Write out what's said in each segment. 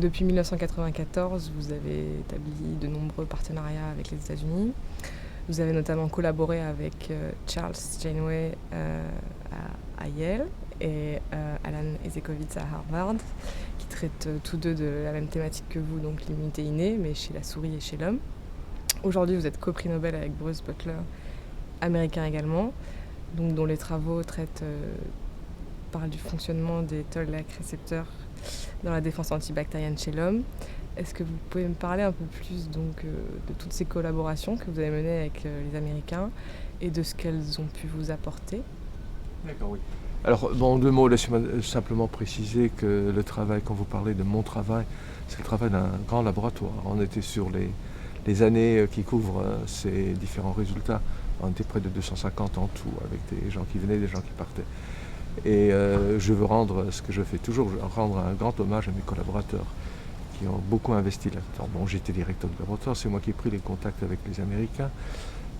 Depuis 1994, vous avez établi de nombreux partenariats avec les États-Unis. Vous avez notamment collaboré avec Charles Janeway à Yale et Alan Ezekowitz à Harvard, qui traitent tous deux de la même thématique que vous, donc l'immunité innée, mais chez la souris et chez l'homme. Aujourd'hui, vous êtes co-prix Nobel avec Bruce Butler, américain également, donc dont les travaux parlent du fonctionnement des toll-like récepteurs dans la défense antibactérienne chez l'homme. Est-ce que vous pouvez me parler un peu plus de toutes ces collaborations que vous avez menées avec les Américains et de ce qu'elles ont pu vous apporter? D'accord, oui. Alors, en 2 mots, laissez-moi simplement préciser que le travail, quand vous parlez de mon travail, c'est le travail d'un grand laboratoire. On était sur les années qui couvrent ces différents résultats. On était près de 250 en tout, avec des gens qui venaient, des gens qui partaient. Et je veux rendre ce que je fais toujours, rendre un grand hommage à mes collaborateurs qui ont beaucoup investi là-dedans. Bon, j'étais directeur de laboratoire, c'est moi qui ai pris les contacts avec les Américains.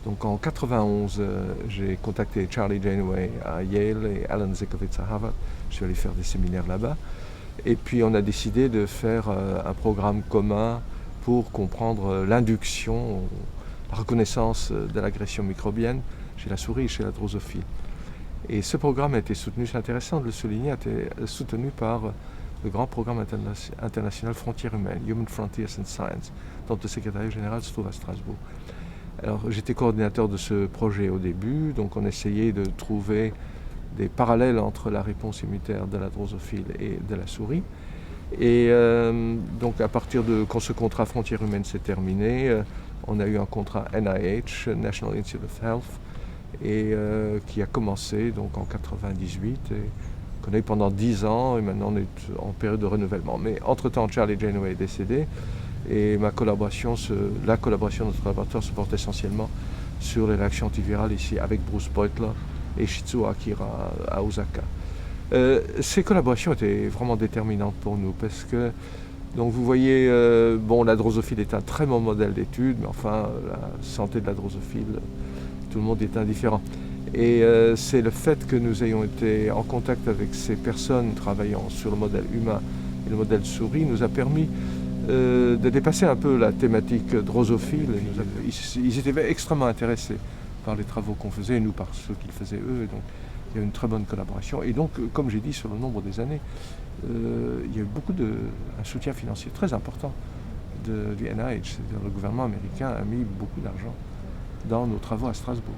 Donc en 91, j'ai contacté Charlie Janeway à Yale et Alan Ezekowitz à Harvard. Je suis allé faire des séminaires là-bas. Et puis on a décidé de faire un programme commun pour comprendre l'induction, la reconnaissance de l'agression microbienne chez la souris et chez la drosophile. Et ce programme a été soutenu, c'est intéressant de le souligner, a été soutenu par le grand programme international Frontières humaines, Human Frontiers in Science, dont le secrétariat général se trouve à Strasbourg. Alors j'étais coordinateur de ce projet au début, donc on essayait de trouver des parallèles entre la réponse immunitaire de la drosophile et de la souris. Et donc à partir de quand ce contrat Frontières humaines s'est terminé, on a eu un contrat NIH, National Institute of Health, et qui a commencé donc en 98 et qu'on a eu pendant 10 ans, et maintenant on est en période de renouvellement. Mais entre-temps, Charlie Janeway est décédé et la collaboration de notre laboratoire se porte essentiellement sur les réactions antivirales ici avec Bruce Butler et Shizuo Akira à Osaka. Ces collaborations étaient vraiment déterminantes pour nous parce que, donc vous voyez, la drosophile est un très bon modèle d'étude, mais enfin la santé de la drosophile, tout le monde est indifférent. Et c'est le fait que nous ayons été en contact avec ces personnes travaillant sur le modèle humain et le modèle souris nous a permis de dépasser un peu la thématique drosophile. Ils étaient extrêmement intéressés par les travaux qu'on faisait et nous par ceux qu'ils faisaient eux. Et donc il y a eu une très bonne collaboration. Et donc, comme j'ai dit, sur le nombre des années, il y a eu un soutien financier très important du NIH. C'est-à-dire le gouvernement américain a mis beaucoup d'argent dans nos travaux à Strasbourg.